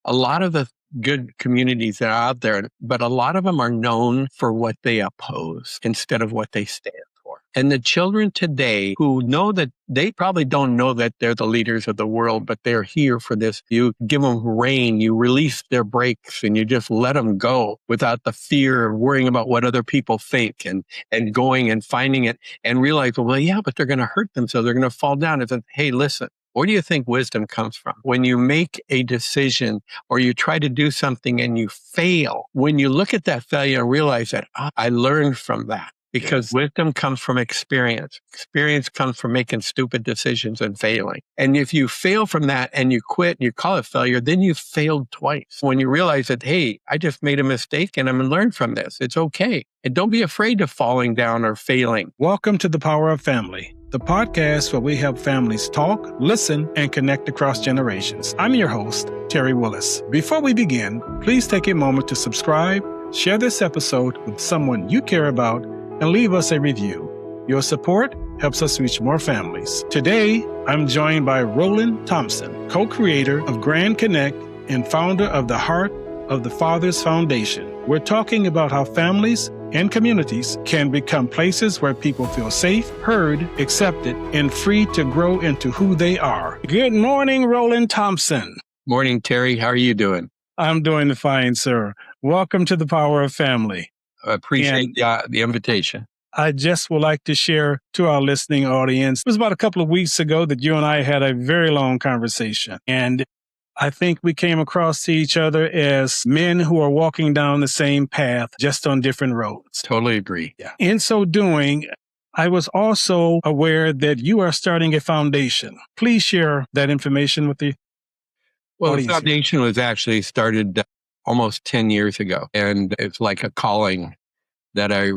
a lot of the good communities that are out there, but a lot of them are known for what they oppose instead of what they stand for. And the children today who know that they probably don't know that they're the leaders of the world, but they're here for this. You give them rein, you release their brakes, and you just let them go without the fear of worrying about what other people think and going and finding it and realize, well, yeah, but they're going to hurt themselves. They're going to fall down. It's like, hey, listen. Where do you think wisdom comes from? When you make a decision or you try to do something and you fail, when you look at that failure and realize that I learned from that, because wisdom comes from experience. Experience comes from making stupid decisions and failing. And if you fail from that and you quit and you call it failure, then you've failed twice. When you realize that, hey, I just made a mistake and I'm going to learn from this. It's okay. And don't be afraid of falling down or failing. Welcome to The Power of Family, the podcast where we help families talk, listen, and connect across generations. I'm your host, Terry Willis. Before we begin, please take a moment to subscribe, share this episode with someone you care about, and leave us a review. Your support helps us reach more families. Today, I'm joined by Roland Thompson, co-creator of Reconnecting and founder of the Heart of the Fathers Foundation. We're talking about how families and communities can become places where people feel safe, heard, accepted, and free to grow into who they are. Good morning, Roland Thompson. Morning, Terry. How are you doing? I'm doing fine, sir. Welcome to The Power of Family. I appreciate the invitation. I just would like to share to our listening audience, it was about a couple of weeks ago that you and I had a very long conversation. And I think we came across to each other as men who are walking down the same path, just on different roads. Totally agree. Yeah. In so doing, I was also aware that you are starting a foundation. Please share that information with the audience. The foundation was actually started almost 10 years ago. And it's like a calling that I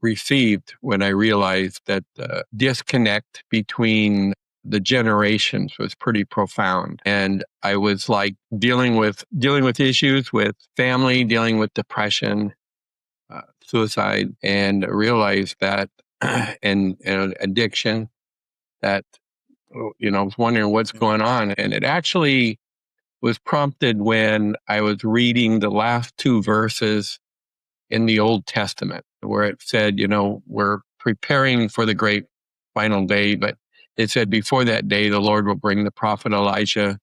received when I realized that the disconnect between the generations was pretty profound. And I was like dealing with issues with family, dealing with depression, suicide, and realized that, and addiction, that, I was wondering what's going on. And it actually was prompted when I was reading the last two verses in the Old Testament, where it said, we're preparing for the great final day, but it said, before that day, the Lord will bring the prophet Elijah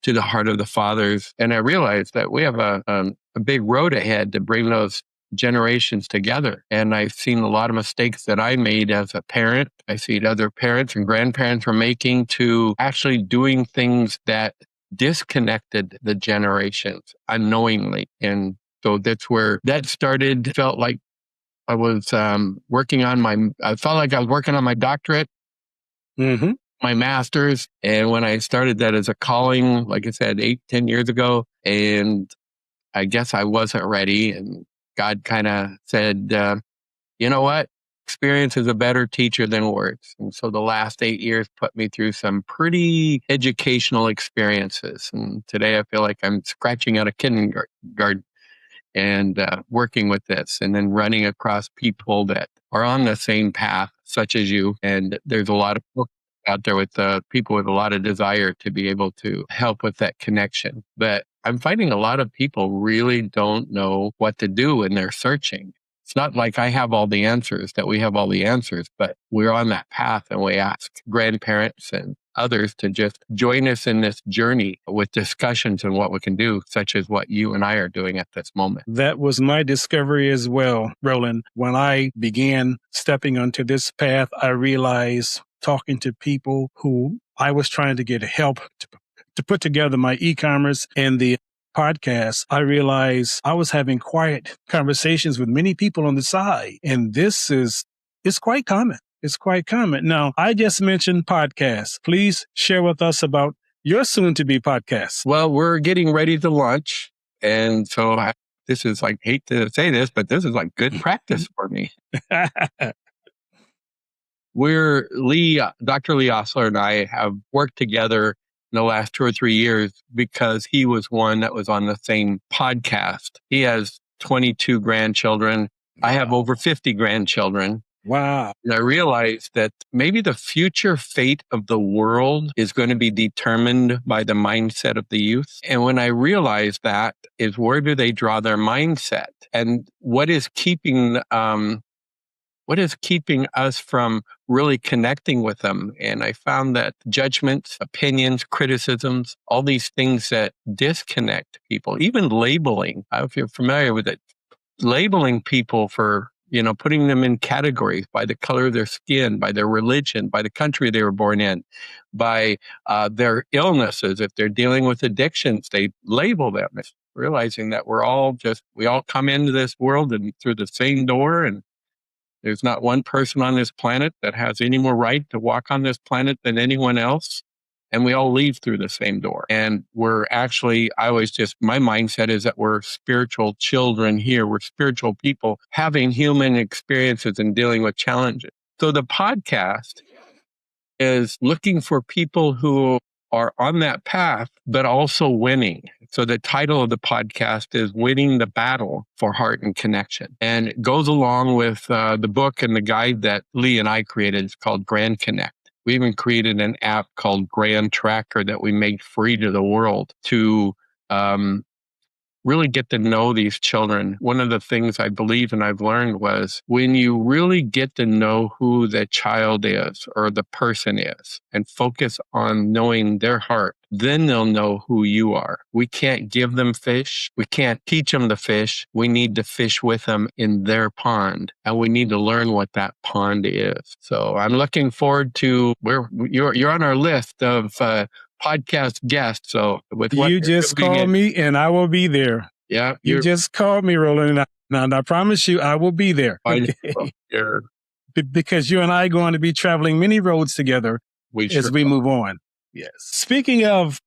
to the heart of the fathers. And I realized that we have a big road ahead to bring those generations together. And I've seen a lot of mistakes that I made as a parent. I see other parents and grandparents were making to actually doing things that disconnected the generations unknowingly. And so that's where that started. Felt like I was working on my doctorate, my master's. And when I started that as a calling, like I said, 8-10 years ago, and I guess I wasn't ready. And God kind of said, you know what? Experience is a better teacher than words. And so the last 8 years put me through some pretty educational experiences. And today I feel like I'm scratching out of kindergarten and working with this, and then running across people that are on the same path, such as you. And there's a lot of books out there with people with a lot of desire to be able to help with that connection. But I'm finding a lot of people really don't know what to do when they're searching. It's not like I have all the answers, that we have all the answers, but we're on that path, and we ask grandparents and others to just join us in this journey with discussions on what we can do, such as what you and I are doing at this moment. That was my discovery as well, Roland. When I began stepping onto this path, I realized, talking to people who I was trying to get help to put together my e-commerce and the podcast, I realized I was having quiet conversations with many people on the side. And this is quite common. It's quite common. Now, I just mentioned podcasts. Please share with us about your soon-to-be podcast. Well, we're getting ready to launch. And so this is like, hate to say this, but this is like good practice for me. Dr. Lee Osler and I have worked together in the last 2 or 3 years because he was one that was on the same podcast. He has 22 grandchildren. I have over 50 grandchildren. Wow. And I realized that maybe the future fate of the world is going to be determined by the mindset of the youth. And when I realized that is, where do they draw their mindset? And what is keeping us from really connecting with them? And I found that judgments, opinions, criticisms, all these things that disconnect people, even labeling, I don't know if you're familiar with it, labeling people for, putting them in categories by the color of their skin, by their religion, by the country they were born in, by their illnesses. If they're dealing with addictions, they label them, realizing that we all come into this world and through the same door, and there's not one person on this planet that has any more right to walk on this planet than anyone else. And we all leave through the same door. And my mindset is that we're spiritual children here. We're spiritual people having human experiences and dealing with challenges. So the podcast is looking for people who are on that path, but also winning. So the title of the podcast is Winning the Battle for Heart and Connection. And it goes along with the book and the guide that Lee and I created. It's called Grand Connect. We even created an app called Grand Tracker that we made free to the world to really get to know these children. One of the things I believe and I've learned was when you really get to know who the child is or the person is and focus on knowing their heart, then they'll know who you are. We can't give them fish. We can't teach them to fish. We need to fish with them in their pond, and we need to learn what that pond is. So I'm looking forward to you're on our list of podcast guest. So you just call me and I will be there. Yeah. You just called me, Roland. And I promise you, I will be there. Because you and I are going to be traveling many roads together as we move on. Yes. Speaking of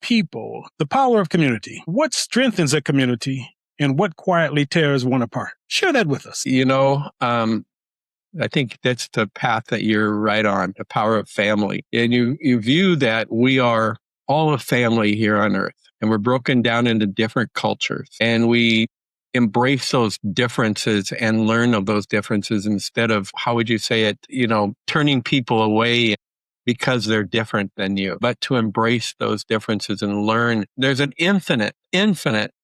people, the power of community. What strengthens a community and what quietly tears one apart? Share that with us. I think that's the path that you're right on, the power of family. And you view that we are all a family here on earth, and we're broken down into different cultures, and we embrace those differences and learn of those differences instead of, how would you say it, turning people away because they're different than you, but to embrace those differences and learn. There's an infinite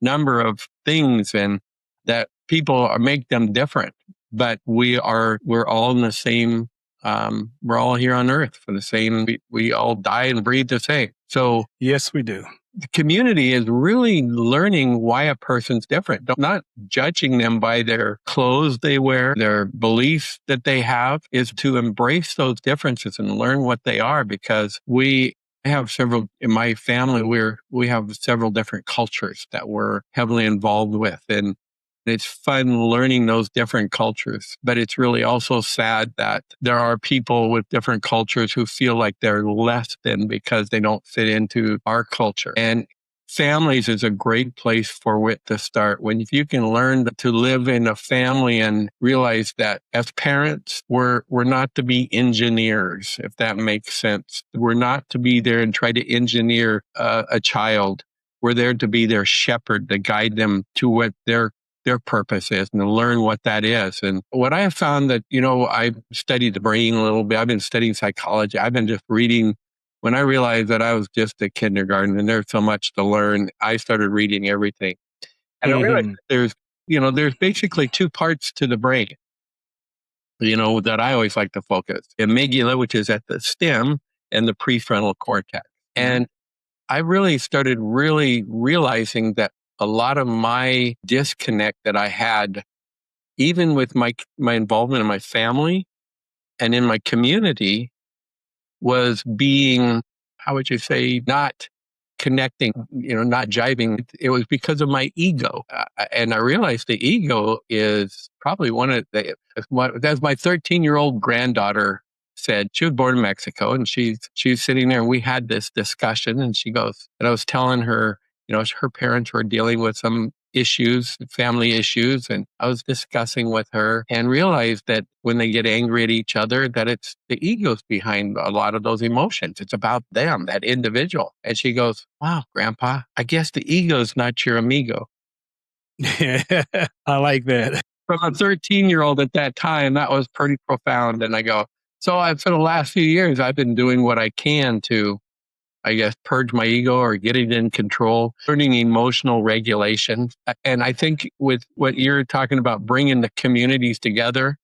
number of things and that people make them different. But we're all in the same, we're all here on earth for the same, we all die and breathe the same. So yes, we do. The community is really learning why a person's different, not judging them by their clothes they wear, their beliefs that they have, is to embrace those differences and learn what they are, because we have several, in my family, we have several different cultures that we're heavily involved with. And it's fun learning those different cultures, but it's really also sad that there are people with different cultures who feel like they're less than because they don't fit into our culture. And families is a great place for it to start. If you can learn to live in a family and realize that as parents, we're not to be engineers, if that makes sense. We're not to be there and try to engineer a child. We're there to be their shepherd, to guide them to what their purpose is and to learn what that is. And what I have found that, I've studied the brain a little bit. I've been studying psychology. I've been just reading. When I realized that I was just a kindergarten and there's so much to learn, I started reading everything. And I realized there's basically two parts to the brain, that I always like to focus. Amygdala, which is at the stem, and the prefrontal cortex. And I really started realizing that a lot of my disconnect that I had, even with my involvement in my family and in my community, was being, how would you say, not connecting, not jiving. It was because of my ego. And I realized the ego is probably as my 13-year-old granddaughter said. She was born in Mexico, and she's sitting there, and we had this discussion, and she goes, and I was telling her, her parents were dealing with some issues, family issues, and I was discussing with her and realized that when they get angry at each other, that it's the egos behind a lot of those emotions. It's about them, that individual. And she goes, "Wow, Grandpa, I guess the ego's not your amigo." I like that. from a 13-year-old at that time, that was pretty profound. And I go, for the last few years, I've been doing what I can to, I guess, purge my ego or get it in control, learning emotional regulation. And I think with what you're talking about, bringing the communities together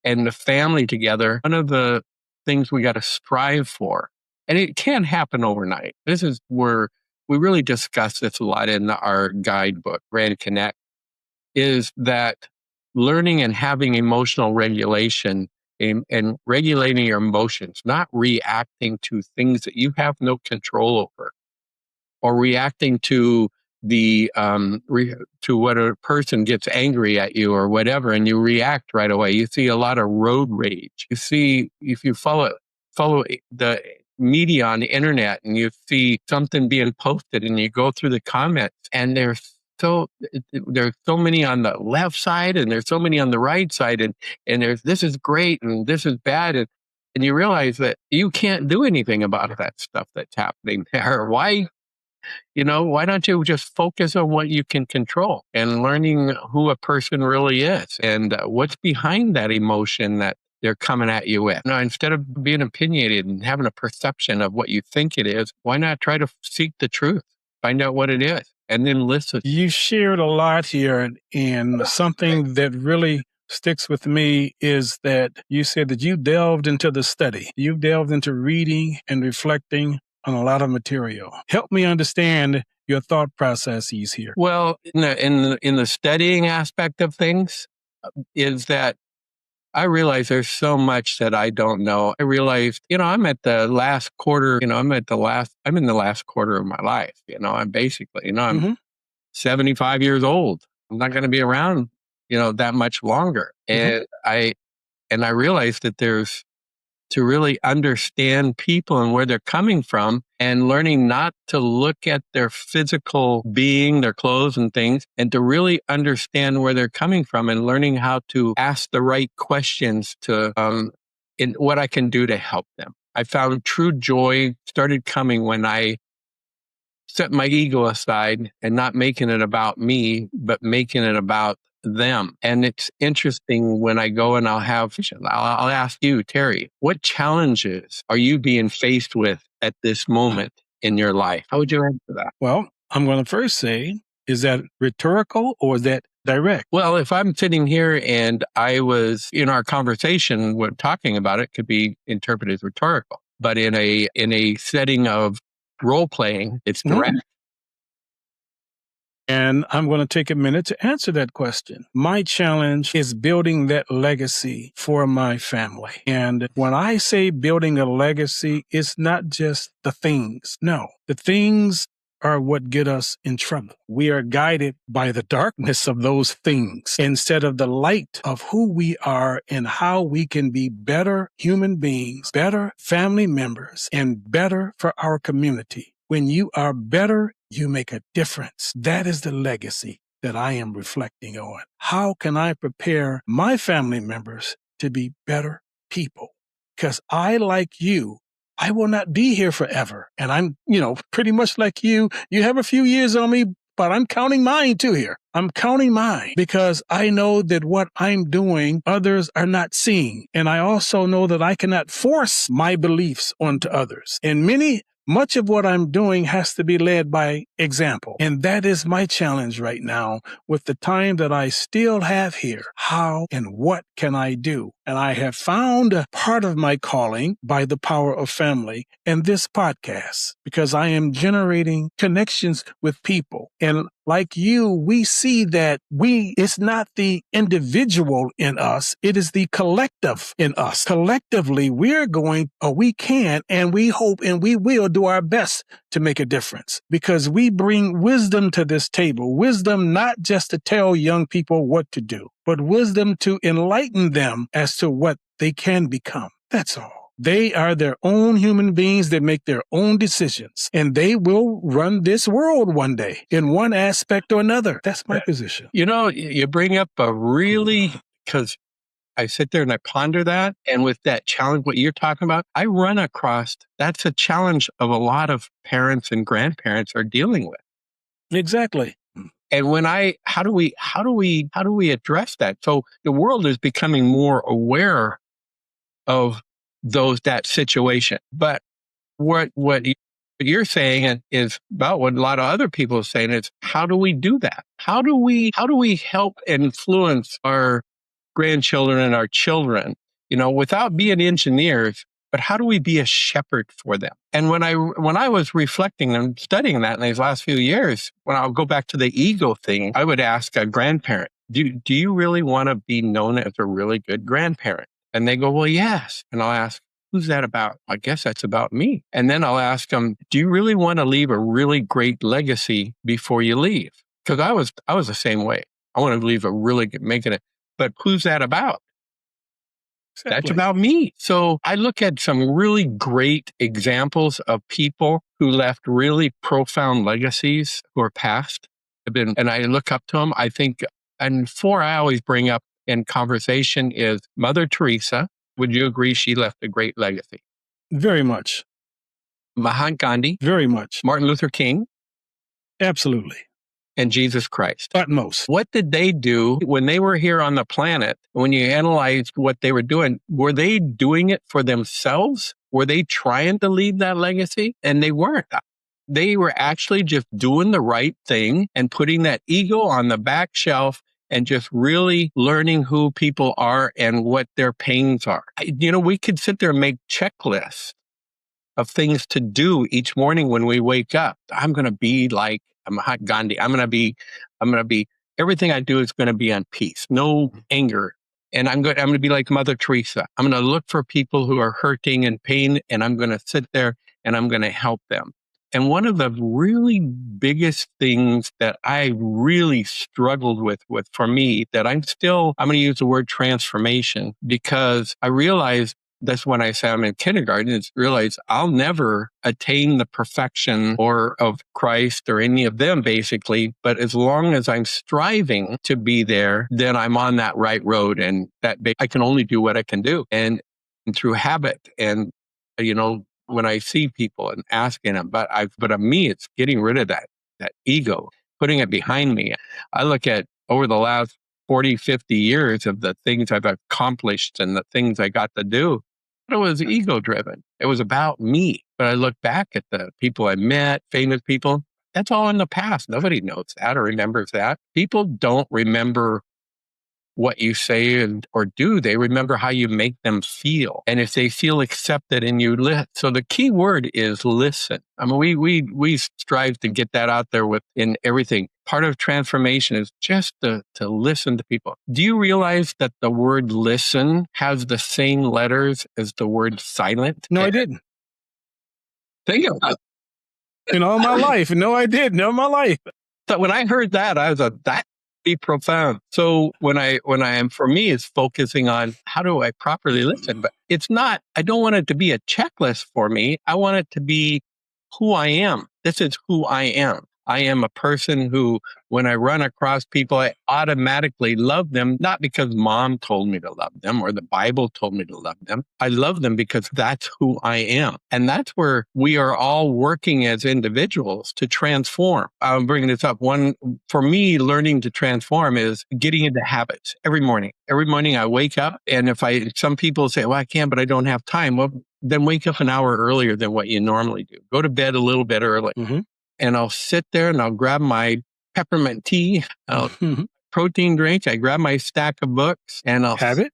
and the family together, one of the things we got to strive for, and it can't happen overnight. This is where we really discuss this a lot in our guidebook, Reconnect, is that learning and having emotional regulation and regulating your emotions, not reacting to things that you have no control over, or reacting to to what a person gets angry at you or whatever, and you react right away. You see a lot of road rage. You see, if you follow the media on the internet and you see something being posted and you go through the comments, and there's so many on the left side and there's so many on the right side, and there's this is great and this is bad, and you realize that you can't do anything about that stuff that's happening there. Why don't you just focus on what you can control and learning who a person really is and what's behind that emotion that they're coming at you with? Now, instead of being opinionated and having a perception of what you think it is, why not try to seek the truth, find out what it is, and then listen? You shared a lot here, and something that really sticks with me is that you said that you delved into the study. You delved into reading and reflecting on a lot of material. Help me understand your thought processes here. Well, in the studying aspect of things, is that I realize there's so much that I don't know. I realized, I'm at the last quarter, I'm in the last quarter of my life. I'm basically, I'm 75 years old. I'm not going to be around, that much longer. And I realized that there's, to really understand people and where they're coming from, and learning not to look at their physical being, their clothes and things, and to really understand where they're coming from, and learning how to ask the right questions to in what I can do to help them. I found true joy started coming when I set my ego aside and not making it about me, but making it about them. And it's interesting when I go and I'll ask you, Terry, what challenges are you being faced with at this moment in your life? How would you answer that? Well, I'm going to first say, is that rhetorical or is that direct? Well, if I'm sitting here and I was in our conversation, we're talking about it, could be interpreted as rhetorical, but in a setting of role playing, it's direct. And I'm going to take a minute to answer that question. My challenge is building that legacy for my family. And when I say building a legacy, it's not just the things. No, the things are what get us in trouble. We are guided by the darkness of those things instead of the light of who we are and how we can be better human beings, better family members, and better for our community. When you are better, you make a difference. That is the legacy that I am reflecting on. How can I prepare my family members to be better people? Because like you, I will not be here forever. And I'm, pretty much like you. You have a few years on me, but I'm counting mine too here. I'm counting mine because I know that what I'm doing, others are not seeing. And I also know that I cannot force my beliefs onto others. And much of what I'm doing has to be led by example. And that is my challenge right now with the time that I still have here. How and what can I do? And I have found a part of my calling by the power of family and this podcast, because I am generating connections with people. And like you, we see that it's not the individual in us, it is the collective in us. Collectively, we can, and we hope, and we will do our best to make a difference, because we bring wisdom to this table. Wisdom not just to tell young people what to do, but wisdom to enlighten them as to what they can become. That's all. They are their own human beings that make their own decisions, and they will run this world one day in one aspect or another. That's my position. You bring up because I sit there and I ponder that. And with that challenge, what you're talking about, I run across, that's a challenge of a lot of parents and grandparents are dealing with. Exactly. And how do we address that? So the world is becoming more aware of that situation. But what you're saying is about what a lot of other people are saying is, how do we do that? How do we help influence our grandchildren and our children, without being engineers, but how do we be a shepherd for them? And when I was reflecting and studying that in these last few years, when I'll go back to the ego thing, I would ask a grandparent, do you really want to be known as a really good grandparent? And they go, well, yes. And I'll ask, who's that about? I guess that's about me. And then I'll ask them, do you really want to leave a really great legacy before you leave? Because I was the same way. I want to leave a really good, making it. But who's that about? Exactly. That's about me. So I look at some really great examples of people who left really profound legacies who are past. And I look up to them. I think, and four I always bring up in conversation is Mother Teresa. Would you agree she left a great legacy? Very much. Mahatma Gandhi. Very much. Martin Luther King. Absolutely. And Jesus Christ. Utmost. What did they do when they were here on the planet? When you analyzed what they were they doing it for themselves? Were they trying to leave that legacy? And they weren't. They were actually just doing the right thing and putting that ego on the back shelf and just really learning who people are and what their pains are. We could sit there and make checklists of things to do each morning when we wake up. I'm going to be like Mahatma Gandhi. I'm going to be, everything I do is going to be on peace, no anger. And I'm going to be like Mother Teresa. I'm going to look for people who are hurting and pain, and I'm going to sit there and I'm going to help them. And one of the really biggest things that I really struggled with for me, that I'm going to use the word transformation, because I realized that's when I say I'm in kindergarten, is realize I'll never attain the perfection of Christ or any of them, basically. But as long as I'm striving to be there, then I'm on that right road, and that I can only do what I can do. And through habit, and when I see people and asking them, but of me, it's getting rid of that ego, putting it behind me. I look at over the last 40, 50 years of the things I've accomplished and the things I got to do. It was ego driven. It was about me. But I look back at the people I met, famous people, that's all in the past. Nobody knows that or remembers that. People don't remember what you say or do. They remember how you make them feel. And if they feel accepted and you listen. So the key word is listen. I mean, we strive to get that out there in everything. Part of transformation is just to listen to people. Do you realize that the word listen has the same letters as the word silent? No, I didn't. Think about it. In all my life. No, I didn't. In all my life. So when I heard that, I was that be profound. So when I am, for me, it's focusing on how do I properly listen, but it's not, I don't want it to be a checklist for me. I want it to be who I am. This is who I am. I am a person who, when I run across people, I automatically love them, not because mom told me to love them or the Bible told me to love them. I love them because that's who I am. And that's where we are all working as individuals to transform. I'm bringing this up. One, for me, learning to transform is getting into habits every morning. Every morning I wake up, and some people say, well, I can, but I don't have time. Well, then wake up an hour earlier than what you normally do. Go to bed a little bit early. Mm-hmm. And I'll sit there and I'll grab my peppermint tea, protein drink. I grab my stack of books and I'll have it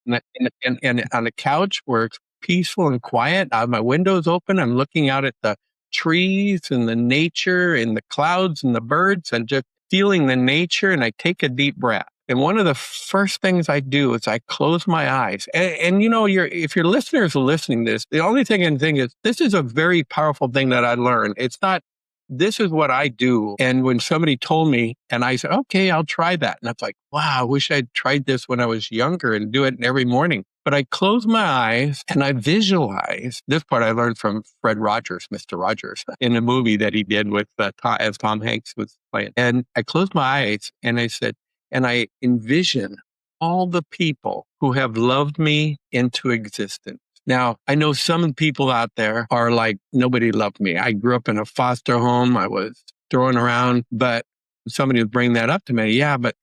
and on the couch where it's peaceful and quiet. I have my windows open. I'm looking out at the trees and the nature and the clouds and the birds and just feeling the nature. And I take a deep breath. And one of the first things I do is I close my eyes. And if your listeners are listening to this, the only thing I can think is this is a very powerful thing that I learned. It's not, this is what I do. And when somebody told me, and I said, okay, I'll try that. And I was like, wow, I wish I'd tried this when I was younger and do it every morning. But I close my eyes and I visualize. This part I learned from Fred Rogers, Mr. Rogers, in a movie that he did with as Tom Hanks was playing. And I closed my eyes and I said, and I envision all the people who have loved me into existence. Now, I know some people out there are like, nobody loved me. I grew up in a foster home. I was thrown around, but somebody would bring that up to me. Yeah, but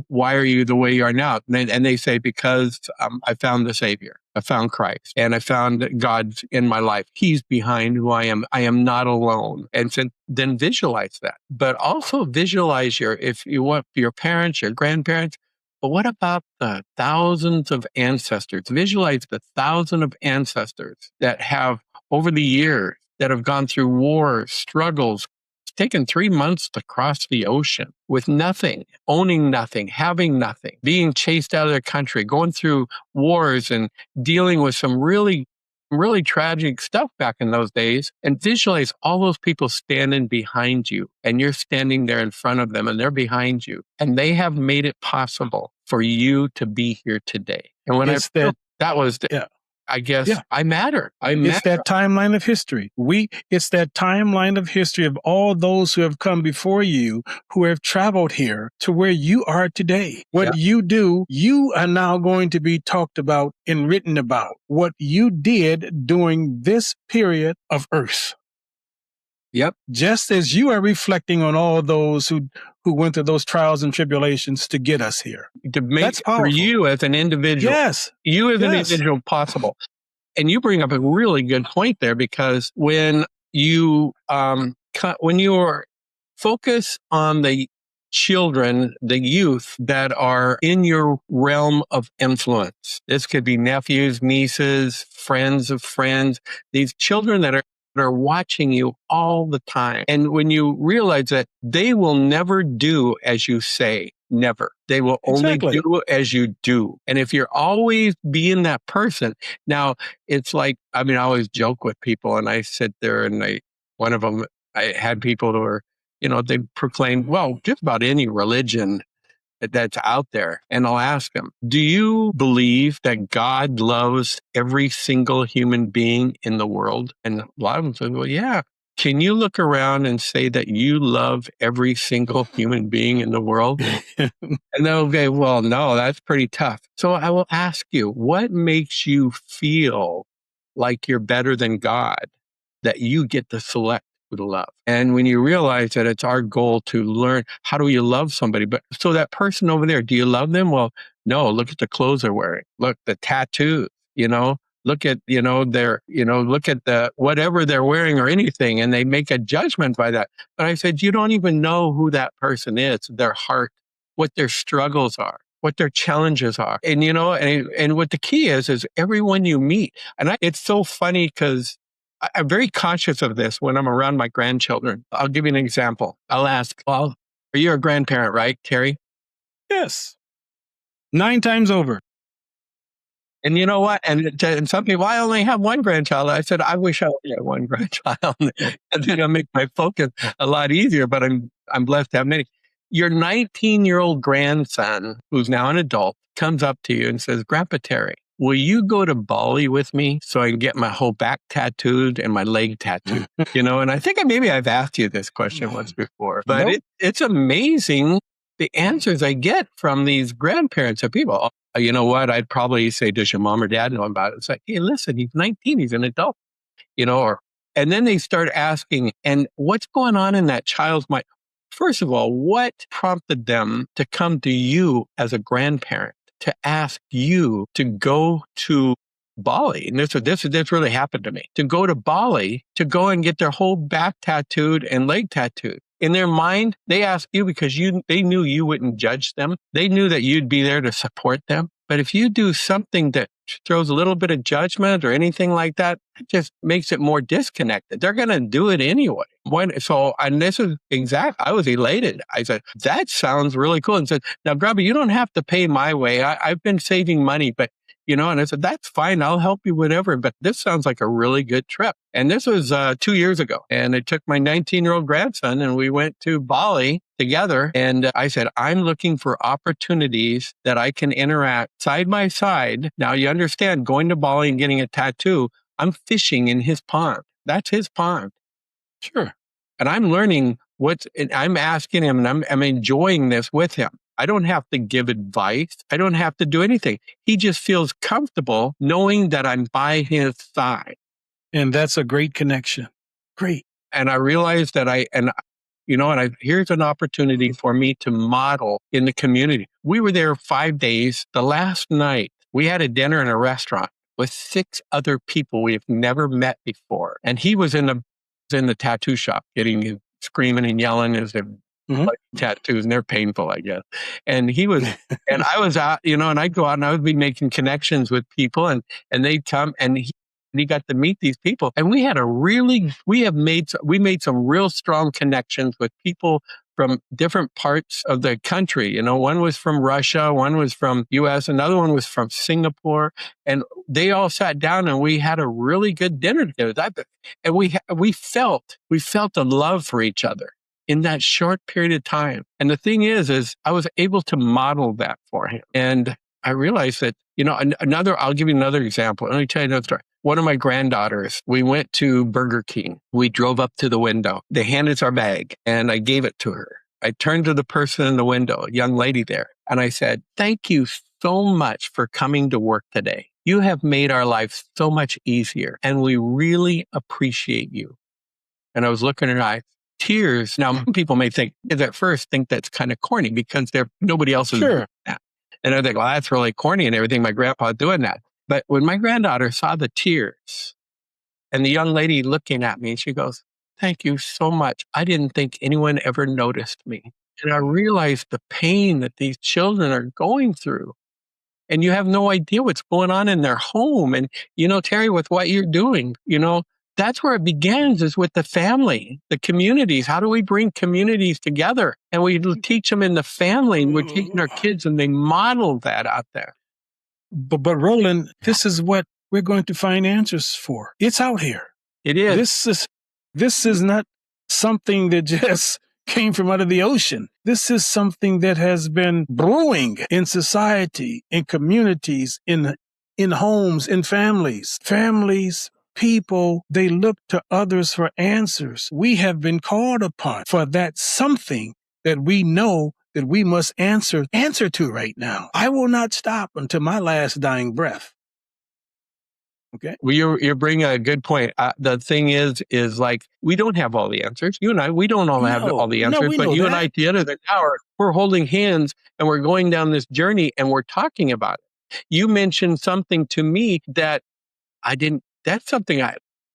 why are you the way you are now? And they say, because I found the Savior. I found Christ, and I found God in my life. He's behind who I am. I am not alone. And so then visualize that, but also visualize if you want your parents, your grandparents, but what about the thousands of ancestors? Visualize the thousands of ancestors that have, over the years, that have gone through wars, struggles. It's taken 3 months to cross the ocean with nothing, owning nothing, having nothing, being chased out of their country, going through wars and dealing with some really, really tragic stuff back in those days. And visualize all those people standing behind you, and you're standing there in front of them, and they're behind you, and they have made it possible for you to be here today. And when that was I guess I matter. It's that timeline of history. It's that timeline of history of all those who have come before you, who have traveled here to where you are today. What you do, you are now going to be talked about and written about. What you did during this period of Earth. Yep. Just as you are reflecting on all those who went through those trials and tribulations to get us here. To make for you as an individual. Yes. You as an individual possible. And you bring up a really good point there, because when you are focused on the children, the youth that are in your realm of influence, this could be nephews, nieces, friends of friends, these children that are watching you all the time. And when you realize that they will never do as you say, never. They will only do as you do. And if you're always being that person, now it's like, I always joke with people, and I sit there and one of them, I had people who were, they proclaimed, well, just about any religion that's out there. And I'll ask them, do you believe that God loves every single human being in the world? And a lot of them said, well, yeah. Can you look around and say that you love every single human being in the world? And they'll say, well, no, that's pretty tough. So I will ask you, what makes you feel like you're better than God, that you get to select who to love? And when you realize that it's our goal to learn, how do you love somebody? But so that person over there, do you love them? Well, no, look at the clothes they're wearing. Look, the tattoos, look at, look at the whatever they're wearing or anything, and they make a judgment by that. But I said, you don't even know who that person is, their heart, what their struggles are, what their challenges are. And, and what the key is everyone you meet. And it's so funny, because I'm very conscious of this when I'm around my grandchildren. I'll give you an example. I'll ask, well, are you a grandparent, right, Terry? Yes. 9 times over. And you know what? And some people, I only have one grandchild. I said, I wish I only had one grandchild. And then it'll make my focus a lot easier, but I'm blessed to have many. Your 19-year-old grandson, who's now an adult, comes up to you and says, Grandpa Terry, will you go to Bali with me so I can get my whole back tattooed and my leg tattooed? And I think maybe I've asked you this question once before, but it's amazing the answers I get from these grandparents of people. You know what? I'd probably say, does your mom or dad know about it? It's like, hey, listen, he's 19, he's an adult, and then they start asking, and what's going on in that child's mind? First of all, what prompted them to come to you as a grandparent, to ask you to go to Bali? And this really happened to me, to go to Bali, to go and get their whole back tattooed and leg tattooed. In their mind, they asked you because they knew you wouldn't judge them. They knew that you'd be there to support them. But if you do something that throws a little bit of judgment or anything like that, it just makes it more disconnected. They're going to do it anyway. And this is exact. I was elated. I said, that sounds really cool. And said, now, Grandpa, you don't have to pay my way. I've been saving money, but and I said, that's fine. I'll help you, whatever. But this sounds like a really good trip. And this was 2 years ago. And I took my 19-year-old grandson and we went to Bali together. And I said, I'm looking for opportunities that I can interact side by side. Now, you understand, going to Bali and getting a tattoo, I'm fishing in his pond. That's his pond. Sure. And I'm learning I'm asking him, and I'm enjoying this with him. I don't have to give advice. I don't have to do anything. He just feels comfortable knowing that I'm by his side. And that's a great connection. Great. And I realized that and here's an opportunity for me to model in the community. We were there 5 days. The last night, we had a dinner in a restaurant with 6 other people we have never met before. And he was in the tattoo shop screaming and yelling as they're tattoos, and they're painful, I guess. And he was, and I was out, and I'd go out and I would be making connections with people, and they'd come, and he got to meet these people. And we made some real strong connections with people from different parts of the country. One was from Russia, one was from US, another one was from Singapore. And they all sat down and we had a really good dinner together. And we felt a love for each other in that short period of time. And the thing is I was able to model that for him. And I realized that, I'll give you another example. Let me tell you another story. One of my granddaughters, we went to Burger King. We drove up to the window. They handed us our bag and I gave it to her. I turned to the person in the window, a young lady there, and I said, "Thank you so much for coming to work today. You have made our life so much easier and we really appreciate you." And I was looking in her eyes, tears. Now, people may think, at first, think that's kind of corny because nobody else is doing that. And I think, well, that's really corny and everything. My grandpa's doing that. But when my granddaughter saw the tears and the young lady looking at me, she goes, "Thank you so much. I didn't think anyone ever noticed me." And I realized the pain that these children are going through. And you have no idea what's going on in their home. And, Terry, with what you're doing, that's where it begins, is with the family, the communities. How do we bring communities together? And we teach them in the family, and we're teaching our kids, and they model that out there. But Roland, this is what we're going to find answers for. It's out here. It is. This is not something that just came from out of the ocean. This is something that has been brewing in society, in communities, in homes, in families. Families, people, they look to others for answers. We have been called upon for that something that we know that we must answer to right now. I will not stop until my last dying breath. Okay. Well, you're bringing a good point. The thing is like, we don't have all the answers. You and I, we don't all have all the answers, but you and I together at the tower, we're holding hands and we're going down this journey and we're talking about it. You mentioned something to me that that's something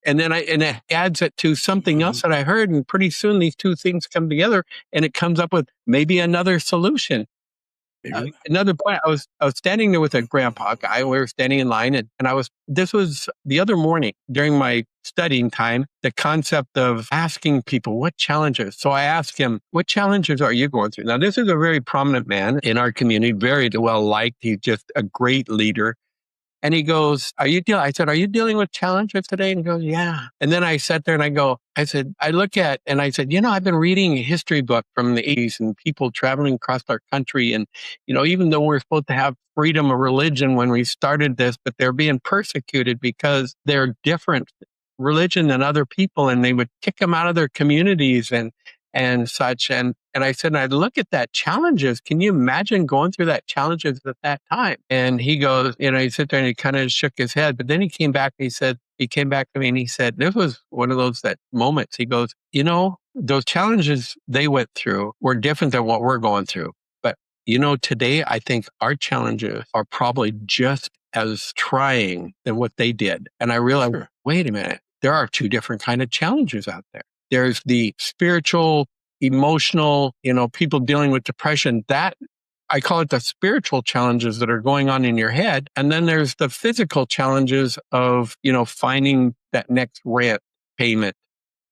and it adds it to something else that I heard. And pretty soon these two things come together and it comes up with maybe another solution. Another point, I was standing there with a grandpa guy. We were standing in line and this was the other morning during my studying time, the concept of asking people what challenges. So I asked him, "What challenges are you going through?" Now, this is a very prominent man in our community, very well liked. He's just a great leader. And he goes, I said, "Are you dealing with challenges today?" And he goes, "Yeah." And then I sat there and I said, I've been reading a history book from the 80s and people traveling across our country. And, even though we're supposed to have freedom of religion when we started this, but they're being persecuted because they're different religion than other people. And they would kick them out of their communities and such. And I said, and I look at that challenges. Can you imagine going through that challenges at that time? And he goes, he sat there and he kind of shook his head. But then he came back to me and he said, this was one of those moments. He goes, those challenges they went through were different than what we're going through. But, today I think our challenges are probably just as trying than what they did. And I realized, wait a minute, there are two different kind of challenges out there. There's the spiritual, emotional, people dealing with depression. That I call it the spiritual challenges that are going on in your head. And then there's the physical challenges of, finding that next rent payment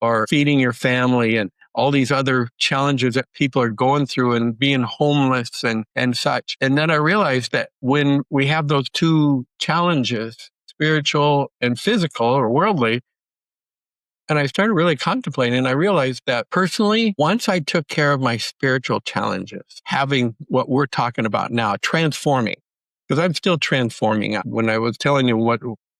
or feeding your family and all these other challenges that people are going through and being homeless and such. And then I realized that when we have those two challenges, spiritual and physical or worldly, and I started really contemplating, and I realized that personally, once I took care of my spiritual challenges, having what we're talking about now, transforming, because I'm still transforming. When I was telling you what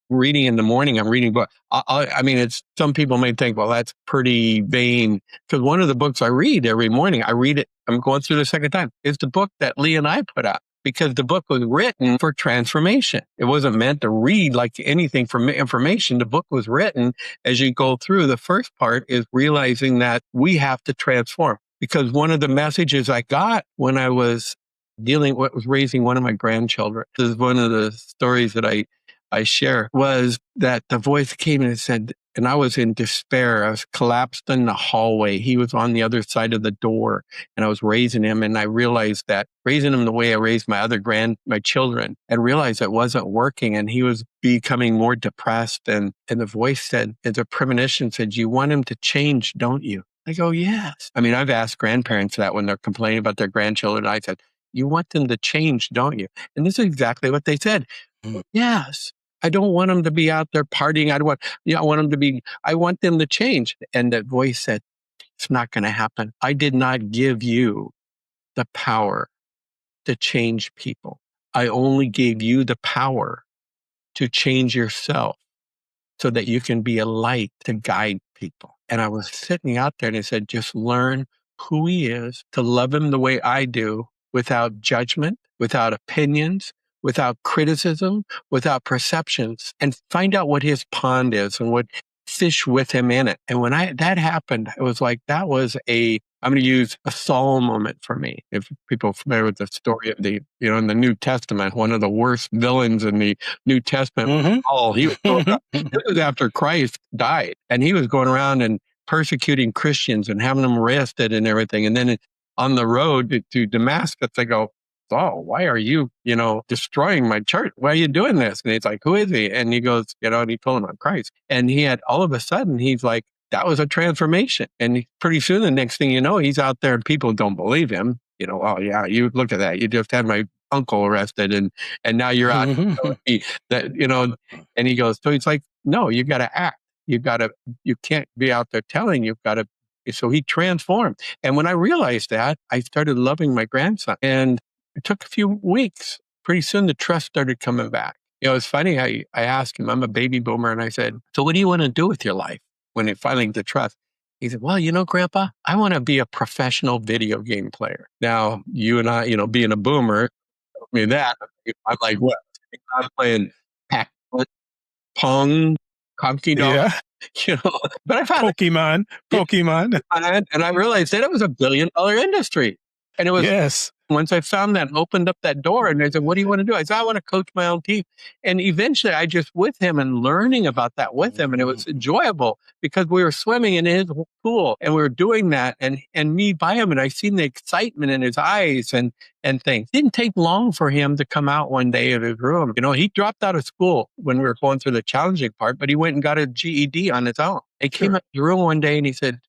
reading in the morning, I'm reading books. It's some people may think, well, that's pretty vain, because one of the books I read every morning, I'm going through the second time, is the book that Lee and I put out. because the book was written for transformation. It wasn't meant to read like anything from information. The book was written as you go through. The first part is realizing that we have to transform, because one of the messages I got when I was raising one of my grandchildren, this is one of the stories that I share, was that the voice came and said, and I was in despair. I was collapsed in the hallway. He was on the other side of the door, and I was raising him. And I realized that raising him the way I raised my children, and realized it wasn't working. And he was becoming more depressed. And the voice said, as a premonition said, you want him to change, don't you? I go, yes. I mean, I've asked grandparents that when they're complaining about their grandchildren. I said, you want them to change, don't you? And this is exactly what they said. Yes. I don't want them to be out there partying. I want them to change. And the voice said, it's not going to happen. I did not give you the power to change people. I only gave you the power to change yourself so that you can be a light to guide people. And I was sitting out there and I said, just learn who he is, to love him the way I do, without judgment, without opinions, without criticism, without perceptions, and find out what his pond is and what fish with him in it. And when that happened, it was like, I'm going to use a Saul moment for me. If people are familiar with the story of in the New Testament, one of the worst villains in the New Testament was Saul. It was after Christ died, and he was going around and persecuting Christians and having them arrested and everything. And then on the road to Damascus, they go, Saul, why are you, destroying my church? Why are you doing this? And he's like, who is he? And he goes, and he told him I'm Christ. And he had, all of a sudden, he's like, that was a transformation. And pretty soon, the next thing you know, he's out there and people don't believe him. Oh yeah, you look at that. You just had my uncle arrested and now you're out that, and he goes, so he's like, no, you got to act. You can't be out there telling, you've got to. So he transformed. And when I realized that, I started loving my grandson. And it took a few weeks. Pretty soon, the trust started coming back. It's funny. I asked him, I'm a baby boomer. And I said, so what do you want to do with your life when it finally the trust? He said, well, Grandpa, I want to be a professional video game player. Now, you and I, being a boomer, told me that. I'm like, what? I'm playing Pac-Man, Pong, Conky Dog. Yeah. But I found Pokemon. And I realized that it was $1 billion industry. And it was, once I found that and opened up that door, and I said, what do you want to do? I said, I want to coach my own team. And eventually I just with him and learning about that with him. And it was enjoyable because we were swimming in his pool and we were doing that and me by him. And I seen the excitement in his eyes and things. It didn't take long for him to come out one day of his room. He dropped out of school when we were going through the challenging part, but he went and got a GED on his own. He came up to the room one day and he said,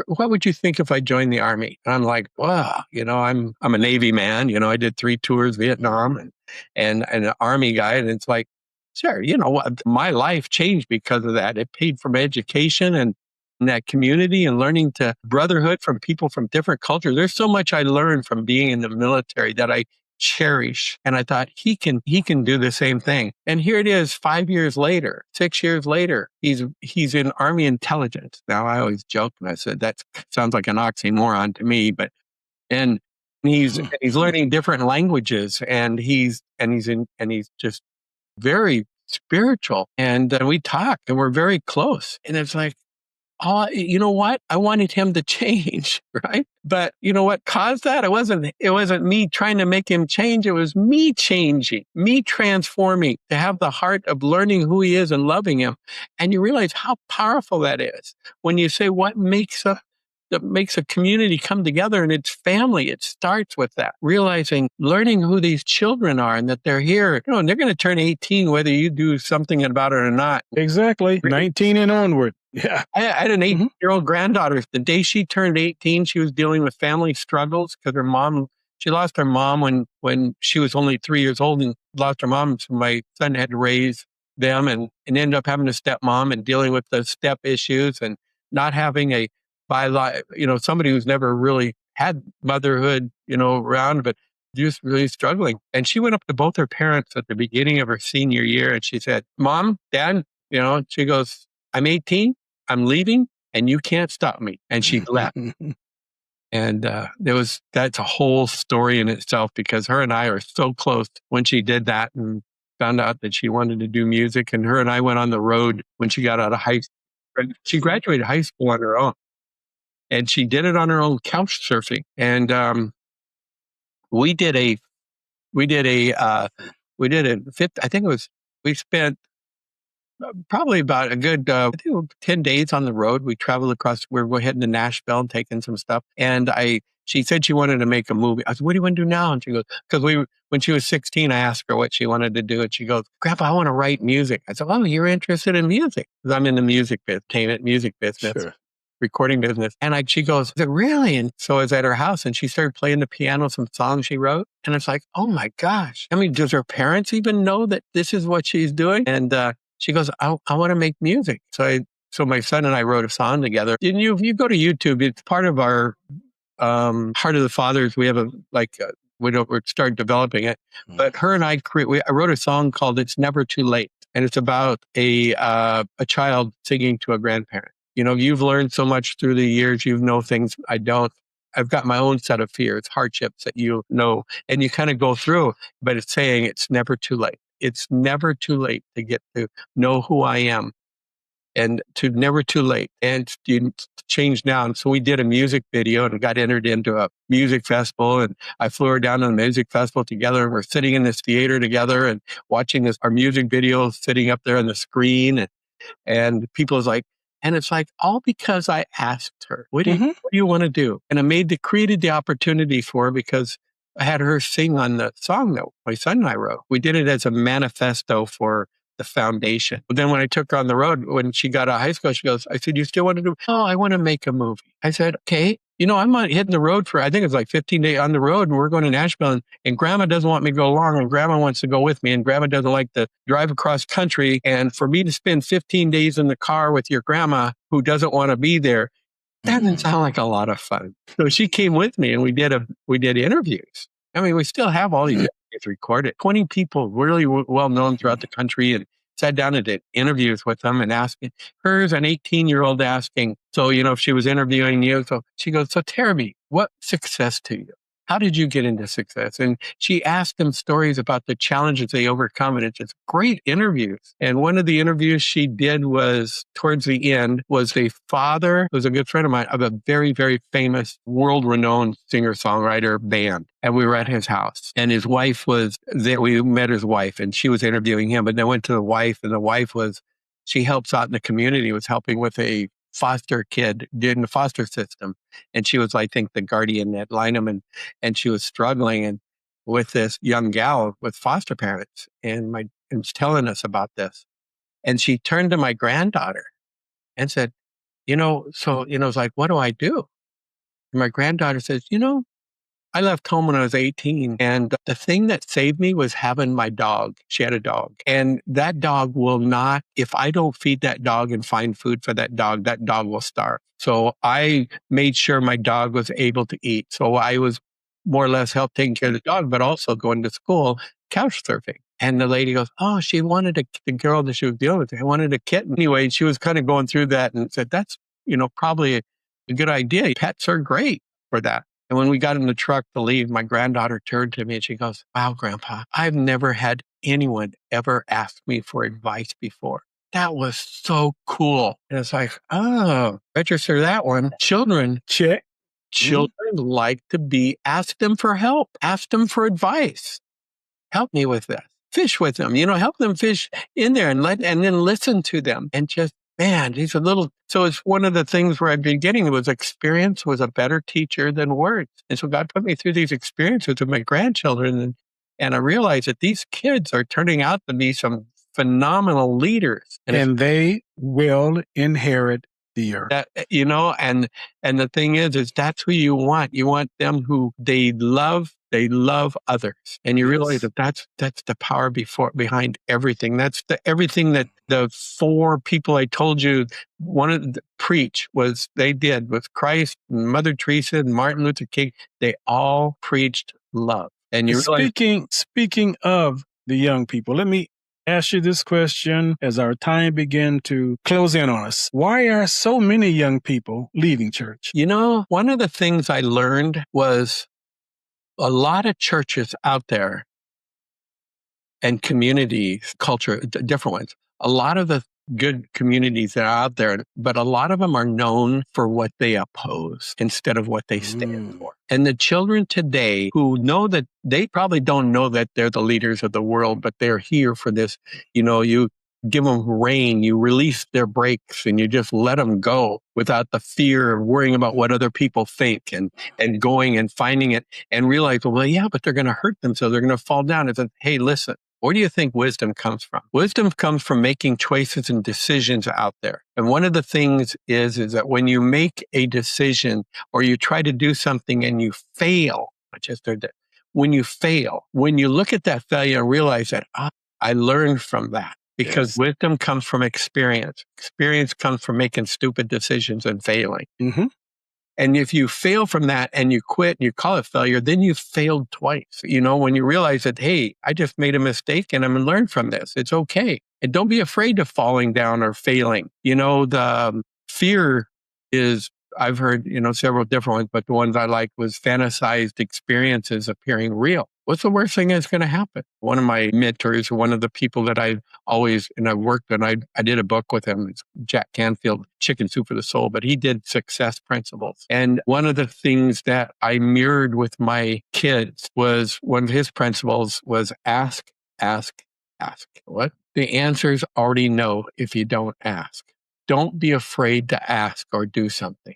what would you think if I joined the Army? And I'm like, wow, I'm a Navy man. I did 3 tours, Vietnam and an Army guy. And it's like, sure, my life changed because of that. It paid for my education and that community and learning to brotherhood from people from different cultures. There's so much I learned from being in the military that I cherish. And I thought he can do the same thing. And here it is 5 years later, 6 years later, he's in Army intelligence. Now I always joke and I said, that sounds like an oxymoron to me, but, and he's learning different languages and he's just very spiritual. And we talk and we're very close. And it's like, oh, you know what? I wanted him to change, right? But you know what caused that? It wasn't me trying to make him change. It was me changing, me transforming, to have the heart of learning who he is and loving him. And you realize how powerful that is when you say what makes a community come together, and it's family. It starts with that, realizing, learning who these children are and that they're here, and they're going to turn 18, whether you do something about it or not. Exactly. 19 and onward. Yeah. I had an 18-year-old granddaughter. The day she turned 18, she was dealing with family struggles because she lost her mom when she was only 3 years old and lost her mom. So my son had to raise them and ended up having a stepmom and dealing with the step issues and not having somebody who's never really had motherhood, around, but just really struggling. And she went up to both her parents at the beginning of her senior year and she said, Mom, Dad, she goes, I'm 18, I'm leaving, and you can't stop me. And she left. And that's a whole story in itself, because her and I are so close when she did that and found out that she wanted to do music. And her and I went on the road when she got out of high school. She graduated high school on her own, and she did it on her own, couch surfing. And we did a I think it was, we spent probably about a good, I think it was 10 days on the road. We traveled across, we're heading to Nashville and taking some stuff. And she said she wanted to make a movie. I said, what do you want to do now? And she goes, when she was 16, I asked her what she wanted to do. And she goes, Grandpa, I want to write music. I said, oh, you're interested in music? Because I'm in the music business. Sure. Recording business. And she goes, is it really? And so I was at her house, and she started playing the piano, some songs she wrote. And it's like, oh my gosh. I mean, does her parents even know that this is what she's doing? And she goes, I want to make music. So my son and I wrote a song together. And you go to YouTube, it's part of our Heart of the Fathers. We have we're starting developing it. But her and I wrote a song called It's Never Too Late. And it's about a child singing to a grandparent. You've learned so much through the years. You know things I don't. I've got my own set of fears, hardships that you know, and you kind of go through, but it's saying it's never too late. It's never too late to get to know who I am, and to never too late, and you change now. And so we did a music video and got entered into a music festival, and I flew her down to the music festival together, and we're sitting in this theater together and watching our music video sitting up there on the screen, and people is like, and it's like, all because I asked her, what do you want to do? And I created the opportunity for her, because I had her sing on the song that my son and I wrote. We did it as a manifesto for the foundation. But then when I took her on the road, when she got out of high school, she goes, I said, you still want to do? Oh, I want to make a movie. I said, okay. I'm not hitting the road for, I think it's like 15 days on the road, and we're going to Nashville, and Grandma doesn't want me to go along, and Grandma wants to go with me, and Grandma doesn't like to drive across country. And for me to spend 15 days in the car with your grandma who doesn't want to be there, that doesn't sound like a lot of fun. So she came with me, and we did interviews. I mean, we still have all these interviews recorded. 20 people really well known throughout the country, and sat down and did interviews with them, and asking hers, an 18-year-old asking, so, if she was interviewing you, so she goes, so tell me, what success to you? How did you get into success? And she asked them stories about the challenges they overcome, and it's just great interviews. And one of the interviews she did was, towards the end, was a father, who was a good friend of mine, of a very, very famous, world-renowned singer-songwriter band. And we were at his house, and his wife was there. We met his wife, and she was interviewing him, but then went to the wife, and the wife she helps out in the community, was helping with a foster kid in the foster system. And she was, I think, the guardian ad litem, and she was struggling and with this young gal with foster parents, and was telling us about this. And she turned to my granddaughter and said, it's like, what do I do? And my granddaughter says, I left home when I was 18, and the thing that saved me was having my dog. She had a dog, and that dog will not, if I don't feed that dog and find food for that dog will starve. So I made sure my dog was able to eat. So I was more or less helped taking care of the dog, but also going to school, couch surfing. And the lady goes, oh, she wanted the girl that she was dealing with, I wanted a kitten. Anyway, she was kind of going through that and said, that's, probably a good idea. Pets are great for that. And when we got in the truck to leave, my granddaughter turned to me and she goes, wow, Grandpa, I've never had anyone ever ask me for advice before. That was so cool. And it's like, oh, register that one. Children, check. Children like to be asked them for help, ask them for advice. Help me with this. Fish with them, help them fish in there and then listen to them, and just, man, these are little. So it's one of the things where I've been getting was experience was a better teacher than words. And so God put me through these experiences with my grandchildren. And I realized that these kids are turning out to be some phenomenal leaders. And they will inherit the earth. And the thing is that's who you want. You want them who they love others. And you realize that that's the power behind everything. That's everything that the four people I told you preach was Christ, Mother Teresa, and Martin Luther King. They all preached love. And you speaking of the young people, let me Ask you this question as our time begin to close in on us. Why are so many young people leaving church? You know, one of the things I learned was a lot of churches out there and communities, culture, different ones. A lot of the good communities that are out there, but a lot of them are known for what they oppose instead of what they stand for. And the children today who know that they probably don't know that they're the leaders of the world, but they're here for this, you give them rein, you release their brakes and you just let them go without the fear of worrying about what other people think and going and finding it and realize, well, yeah, but they're going to hurt themselves. They're going to fall down. It's like, hey, listen. Where do you think wisdom comes from? Wisdom comes from making choices and decisions out there. And one of the things is that when you make a decision or you try to do something and you fail, when you fail, when you look at that failure and realize that, I learned from that. Because wisdom comes from experience. Experience comes from making stupid decisions and failing. Mm-hmm. And if you fail from that and you quit and you call it failure, then you've failed twice. When you realize that, hey, I just made a mistake and I'm going to learn from this. It's okay. And don't be afraid of falling down or failing. The fear is, I've heard, several different ones, but the ones I like was fantasized experiences appearing real. What's the worst thing that's going to happen? One of my mentors, one of the people that I worked with, I did a book with him. It's Jack Canfield, Chicken Soup for the Soul, but he did success principles. And one of the things that I mirrored with my kids was one of his principles was ask, ask, ask. What? The answers already know if you don't ask. Don't be afraid to ask or do something.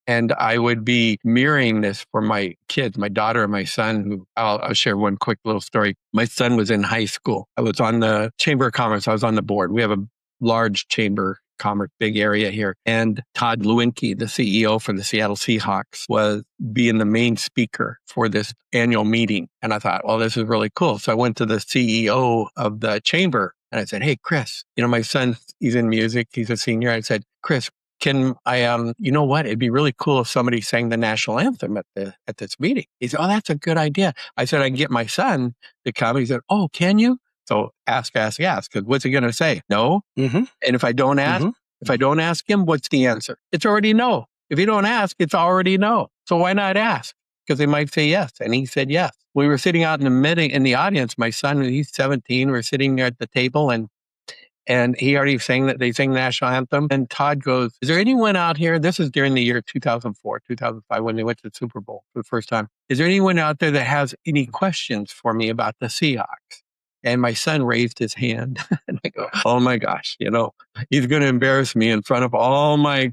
And I would be mirroring this for my kids, my daughter and my son, who I'll share one quick little story. My son was in high school. I was on the Chamber of Commerce. I was on the board. We have a large Chamber of Commerce, big area here. And Todd Lewinke, the CEO for the Seattle Seahawks, was being the main speaker for this annual meeting. And I thought, well, this is really cool. So I went to the CEO of the chamber and I said, hey, Chris, my son, he's in music. He's a senior. I said, Chris, can I, you know what? It'd be really cool if somebody sang the national anthem at this meeting. He said, oh, that's a good idea. I said, I can get my son to come. He said, oh, can you? So ask, because what's he going to say? No. Mm-hmm. And if I don't ask him, what's the answer? It's already no. If you don't ask, it's already no. So why not ask? Because they might say yes. And he said yes. We were sitting out in the audience. My son, he's 17. We're sitting there at the table and he already sang that they sang the national anthem. And Todd goes, is there anyone out here? This is during the year 2004, 2005, when they went to the Super Bowl for the first time. Is there anyone out there that has any questions for me about the Seahawks? And my son raised his hand. And I go, oh my gosh, he's going to embarrass me in front of all my,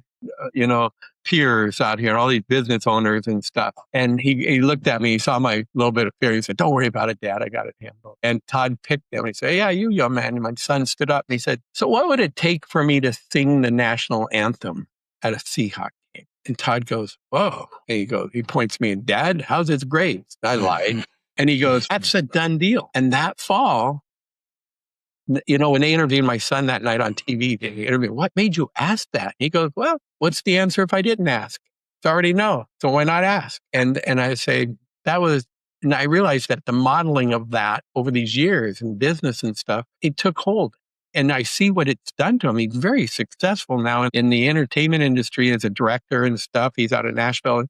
peers out here, all these business owners and stuff. And he looked at me, he saw my little bit of fear. He said, don't worry about it, Dad. I got it handled. And Todd picked him. He said, yeah, you young man. And my son stood up and he said, so what would it take for me to sing the national anthem at a Seahawks game? And Todd goes, whoa. And he points to me and Dad, how's his grades? I lied. And he goes, that's a done deal. And that fall, when they interviewed my son that night on TV, they interviewed, what made you ask that? He goes, well, what's the answer if I didn't ask? It's already no. So why not ask? And I say, and I realized that the modeling of that over these years in business and stuff, it took hold. And I see what it's done to him. He's very successful now in the entertainment industry as a director and stuff. He's out of Nashville.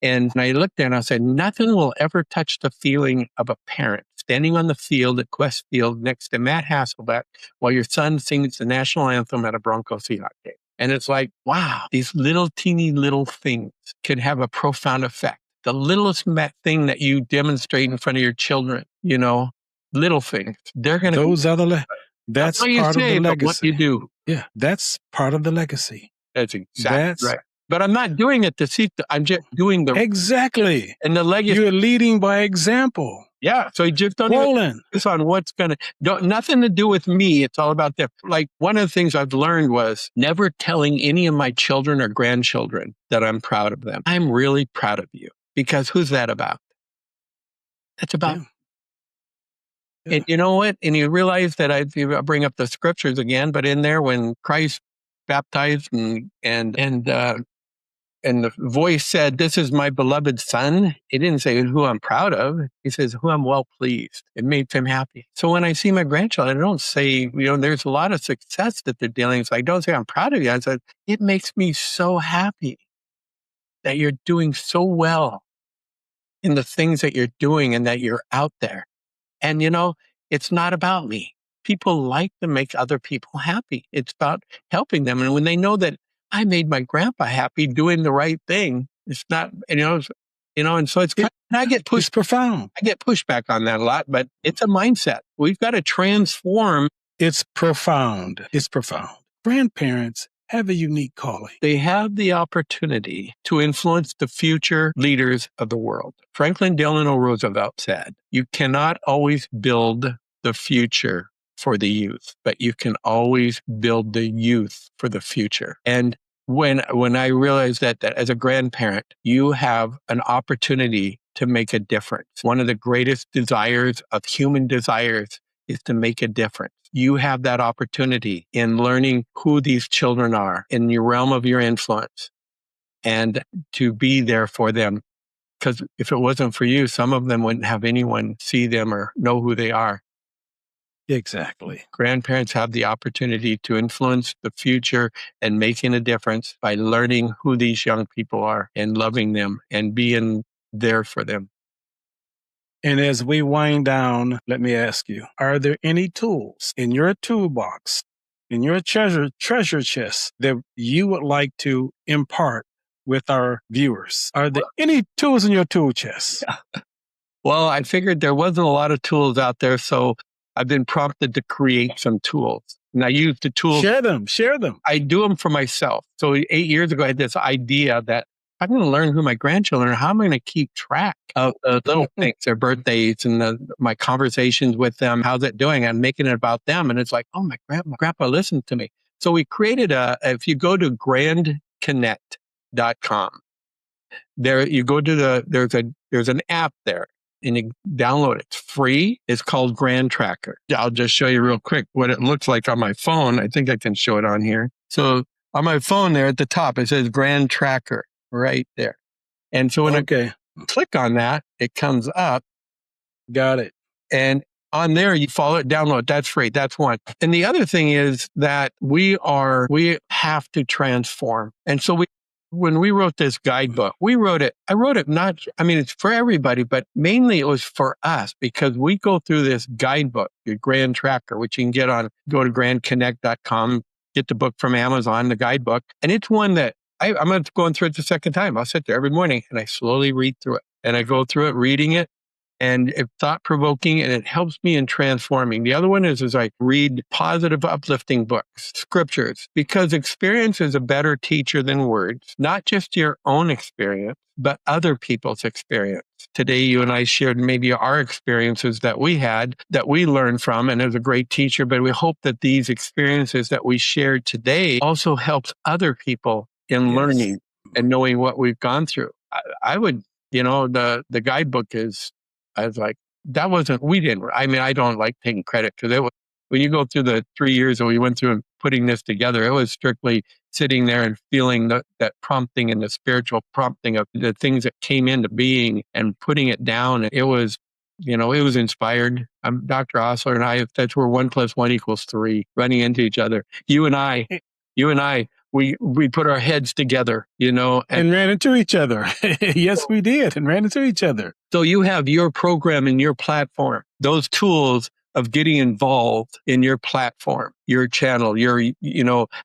And I looked there and I said, nothing will ever touch the feeling of a parent standing on the field at Quest Field next to Matt Hasselbeck while your son sings the national anthem at a Bronco Seahawks game. And it's like, wow, these teeny little things can have a profound effect. The littlest thing that you demonstrate in front of your children, little things, they're going to... That's part of the legacy. What you do. Yeah, that's part of the legacy. That's exactly right. But I'm not doing it to seek. I'm just doing the exactly. And the legacy. You're leading by example. Yeah. So you just don't even focus on what's nothing to do with me. It's all about them. Like one of the things I've learned was never telling any of my children or grandchildren that I'm proud of them. I'm really proud of you because who's that about? That's about. Yeah. And you know what? And you realize that I bring up the scriptures again, but in there when Christ baptized and and the voice said, "This is my beloved son." He didn't say who I'm proud of. He says who I'm well pleased. It made him happy. So when I see my grandchildren, I don't say, there's a lot of success that they're dealing with. So I don't say I'm proud of you. I said, it makes me so happy that you're doing so well in the things that you're doing and that you're out there. And, it's not about me. People like to make other people happy. It's about helping them. And when they know that I made my grandpa happy doing the right thing, it's not, and so it's kind of, I get pushed. It's profound. I get pushback on that a lot, but it's a mindset. We've got to transform. It's profound. It's profound. Grandparents have a unique calling. They have the opportunity to influence the future leaders of the world. Franklin Delano Roosevelt said, "You cannot always build the future for the youth, but you can always build the youth for the future." And when I realized that as a grandparent, you have an opportunity to make a difference. One of the greatest desires of human desires is to make a difference. You have that opportunity in learning who these children are in your realm of your influence and to be there for them. Because if it wasn't for you, some of them wouldn't have anyone see them or know who they are. Exactly. Grandparents have the opportunity to influence the future and making a difference by learning who these young people are and loving them and being there for them. And as we wind down, let me ask you, are there any tools in your toolbox, in your treasure chest that you would like to impart with our viewers? Are there any tools in your tool chest? Well, I figured there wasn't a lot of tools out there, so I've been prompted to create some tools. And I use the tools. Share them. I do them for myself. So 8 years ago, I had this idea that I'm going to learn who my grandchildren are. How am I going to keep track of the little things, their birthdays and my conversations with them? How's it doing? I'm making it about them. And it's like, oh, my grandpa listened to me. So we created if you go to grandconnect.com, there you go to there's an app there and you download it. It's free. It's called Grand Tracker. I'll just show you real quick what it looks like on my phone. I think I can show it on here. So on my phone there at the top, it says Grand Tracker. Right there. And so when I click on that, it comes up. Got it. And on there, you follow it, download. That's free. That's one. And the other thing is that we have to transform. And so when we wrote this guidebook, I wrote it it's for everybody, but mainly it was for us because we go through this guidebook, your Grand Tracker, which you can go to grandconnect.com, get the book from Amazon, the guidebook. And it's one that I'm going through it the second time. I'll sit there every morning and I slowly read through it. And I go through it, reading it, and it's thought-provoking, and it helps me in transforming. The other one is I read positive, uplifting books, scriptures, because experience is a better teacher than words, not just your own experience, but other people's experience. Today, you and I shared maybe our experiences that we had, that we learned from, and as a great teacher, but we hope that these experiences that we shared today also helps other people in learning and knowing what we've gone through. I would, the guidebook is, I was like, I don't like taking credit because when you go through the 3 years that we went through and putting this together, it was strictly sitting there and feeling that prompting and the spiritual prompting of the things that came into being and putting it down. It was, it was inspired. Dr. Osler and I, that's where 1 + 1 = 3, running into each other. You and I, we put our heads together, and ran into each other. Yes, we did, and ran into each other. So you have your program and your platform, those tools of getting involved in your platform, your channel, your,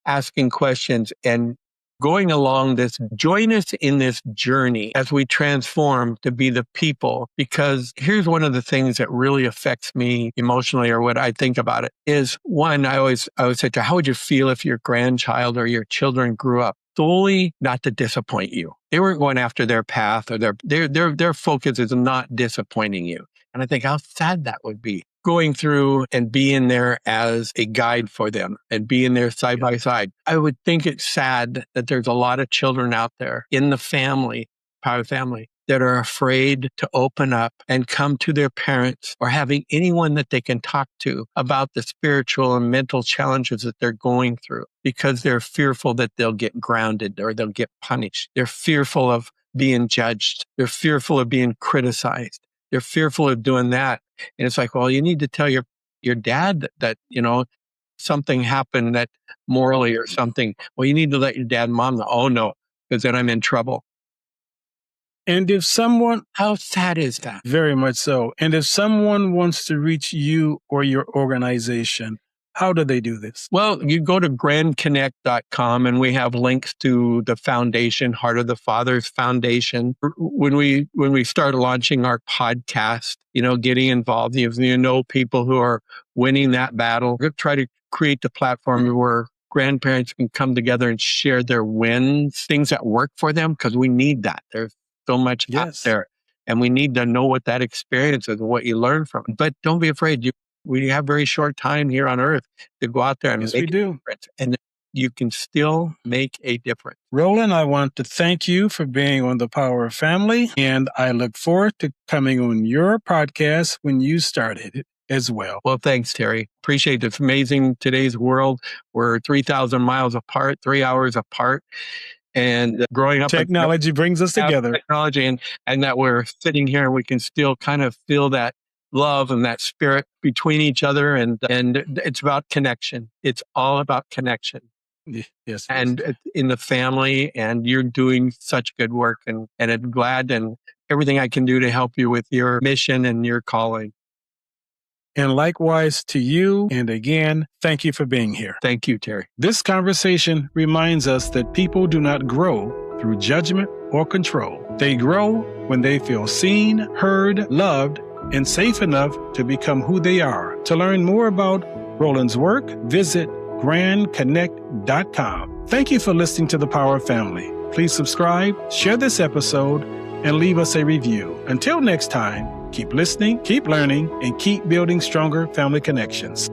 asking questions and going along this. Join us in this journey as we transform to be the people, because here's one of the things that really affects me emotionally, or what I think about it is, one, I always say, how would you feel if your grandchild or your children grew up solely not to disappoint you? They weren't going after their path, or their focus is not disappointing you. And I think how sad that would be, going through and being there as a guide for them and being there side by side. I would think it's sad that there's a lot of children out there in the family, part of the family, that are afraid to open up and come to their parents or having anyone that they can talk to about the spiritual and mental challenges that they're going through because they're fearful that they'll get grounded or they'll get punished. They're fearful of being judged. They're fearful of being criticized. They're fearful of doing that. And it's like, well, you need to tell your dad that, something happened that morally or something. Well, you need to let your dad and mom know. Oh, no, because then I'm in trouble. And if someone... How sad is that? Very much so. And if someone wants to reach you or your organization, how do they do this? Well, you go to grandconnect.com and we have links to the foundation, Heart of the Fathers Foundation. When we start launching our podcast, getting involved, people who are winning that battle, we're going to try to create the platform where grandparents can come together and share their wins, things that work for them, because we need that. There's so much out there. And we need to know what that experience is and what you learn from it. But don't be afraid. We have very short time here on earth to go out there and make a difference. And you can still make a difference. Roland, I want to thank you for being on The Power of Family. And I look forward to coming on your podcast when you started it as well. Well, thanks, Terry. Appreciate it. It's amazing. Today's world, we're 3,000 miles apart, 3 hours apart. And growing up, technology brings us together. Technology, and that we're sitting here and we can still kind of feel that love and that spirit between each other, and it's about connection. It's all about connection. Yes. And in the family, and you're doing such good work, and I'm glad and everything I can do to help you with your mission and your calling. And likewise to you. And again, thank you for being here. Thank you, Terry. This conversation reminds us that people do not grow through judgment or control. They grow when they feel seen, heard, loved, and safe enough to become who they are. To learn more about Roland's work, visit grandconnect.com. Thank you for listening to The Power of Family. Please subscribe, share this episode, and leave us a review. Until next time, keep listening, keep learning, and keep building stronger family connections.